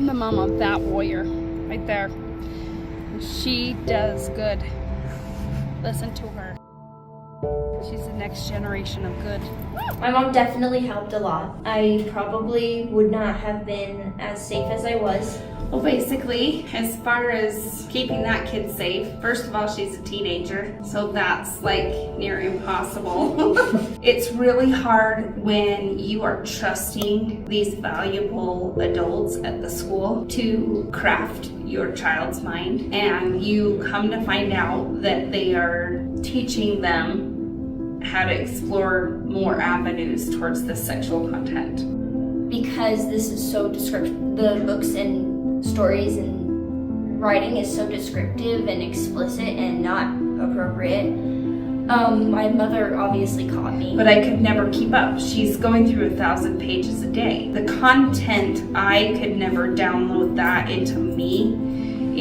I'm the mom of that warrior right there. She does good. Listen to her. She's the next generation of good. My mom definitely helped a lot. I probably would not have been as safe as I was. Well, basically, as far as keeping that kid safe, first of all, she's a teenager, so that's like near impossible. It's really hard when you are trusting these valuable adults at the school to craft your child's mind, and you come to find out that they are teaching them how to explore more avenues towards this sexual content. Because this is so descriptive, the books and stories and writing is so descriptive and explicit and not appropriate. My mother obviously caught me. But I could never keep up. She's going through 1,000 pages a day. The content, I could never download that into me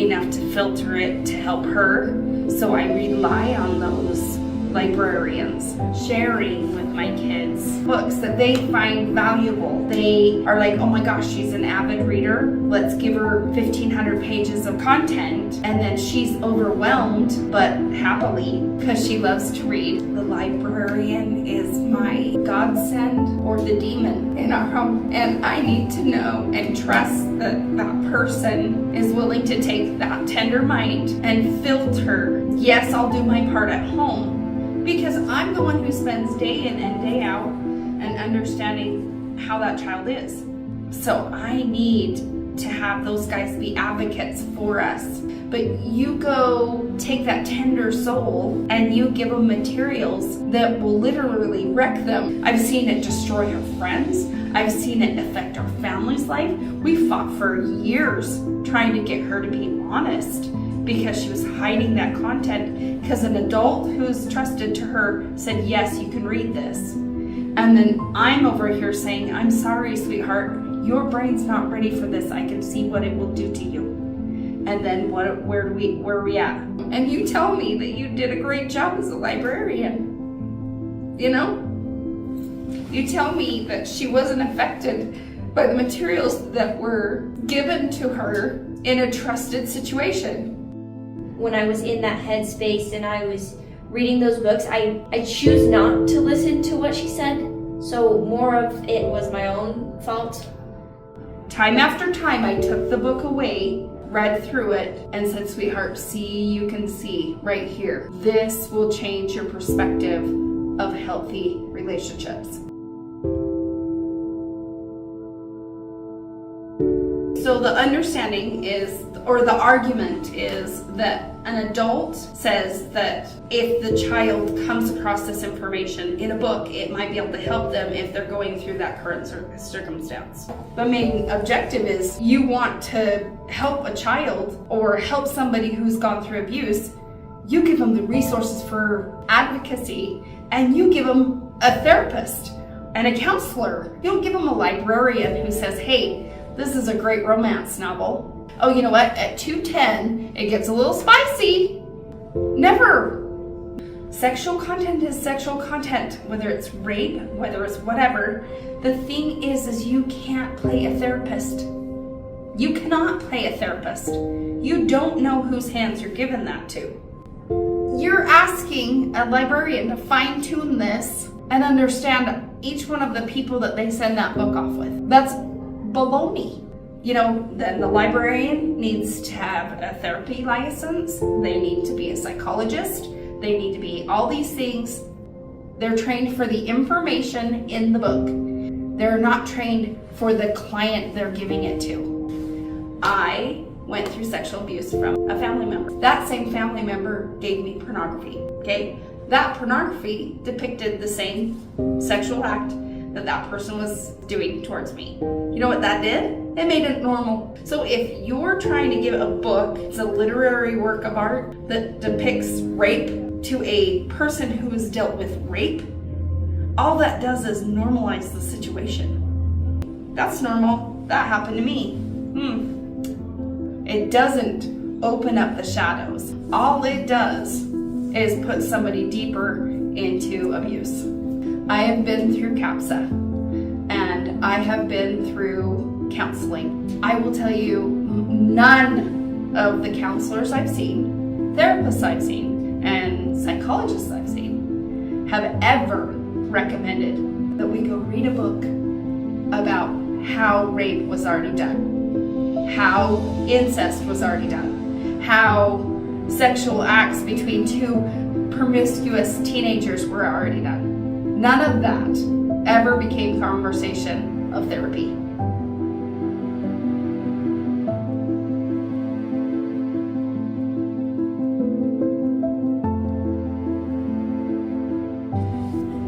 enough to filter it to help her. So I rely on those librarians sharing with my kids books that they find valuable. They are like, oh my gosh, she's an avid reader. Let's give her 1,500 pages of content. And then she's overwhelmed, but happily, because she loves to read. The librarian is my godsend or the demon in our home. And I need to know and trust that that person is willing to take that tender mind and filter. Yes, I'll do my part at home, because I'm the one who spends day in and day out and understanding how that child is. So I need to have those guys be advocates for us. But you go take that tender soul and you give them materials that will literally wreck them. I've seen it destroy her friends. I've seen it affect our family's life. We fought for years trying to get her to be honest, because she was hiding that content, because an adult who's trusted to her said, yes, you can read this. And then I'm over here saying, I'm sorry, sweetheart, your brain's not ready for this. I can see what it will do to you. And then where are we at? And you tell me that you did a great job as a librarian. You know? You tell me that she wasn't affected by the materials that were given to her in a trusted situation. When I was in that headspace and I was reading those books, I choose not to listen to what she said. So more of it was my own fault. Time after time, I took the book away, read through it, and said, sweetheart, see, you can see right here. This will change your perspective of healthy relationships. So the understanding is, or the argument is, that an adult says that if the child comes across this information in a book, it might be able to help them if they're going through that current circumstance. The main objective is you want to help a child or help somebody who's gone through abuse. You give them the resources for advocacy, and you give them a therapist and a counselor. You don't give them a librarian who says, hey, this is a great romance novel. Oh, you know what? At 2:10, it gets a little spicy. Never. Sexual content is sexual content, whether it's rape, whether it's whatever. The thing is you can't play a therapist. You cannot play a therapist. You don't know whose hands you're giving that to. You're asking a librarian to fine-tune this and understand each one of the people that they send that book off with. That's baloney. You know, then the librarian needs to have a therapy license. They need to be a psychologist. They need to be all these things. They're trained for the information in the book. They're not trained for the client they're giving it to. I went through sexual abuse from a family member. That same family member gave me pornography, okay? That pornography depicted the same sexual act that person was doing towards me. You know what that did? It made it normal. So if you're trying to give a book, it's a literary work of art that depicts rape to a person who has dealt with rape, all that does is normalize the situation. That's normal. That happened to me. It doesn't open up the shadows. All it does is put somebody deeper into abuse. I have been through CAPSA, and I have been through counseling. I will tell you, none of the counselors I've seen, therapists I've seen, and psychologists I've seen have ever recommended that we go read a book about how rape was already done, how incest was already done, how sexual acts between two promiscuous teenagers were already done. None of that ever became conversation of therapy.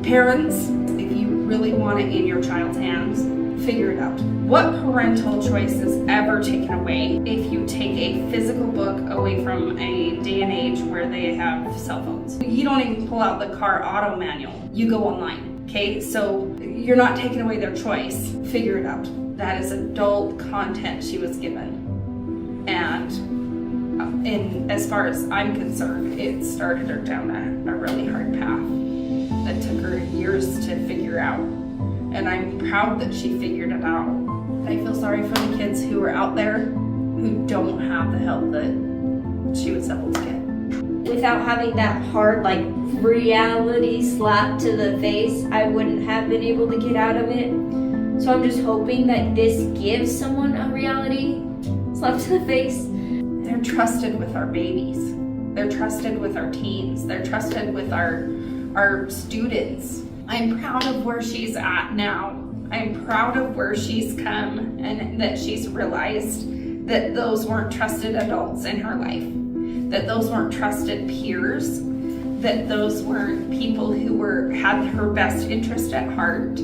Parents, if you really want it in your child's hands, figure it out. What parental choice is ever taken away if you take a physical book away from a day and age where they have cell phones? You don't even pull out the car auto manual. You go online, okay? So you're not taking away their choice. Figure it out. That is adult content she was given. And as far as I'm concerned, it started her down a really hard path that took her years to figure out. And I'm proud that she figured it out. I feel sorry for the kids who are out there who don't have the help that she was able to get. Without having that hard, reality slap to the face, I wouldn't have been able to get out of it. So I'm just hoping that this gives someone a reality slap to the face. They're trusted with our babies. They're trusted with our teens. They're trusted with our students. I'm proud of where she's at now. I'm proud of where she's come and that she's realized that those weren't trusted adults in her life, that those weren't trusted peers, that those weren't people who had her best interest at heart.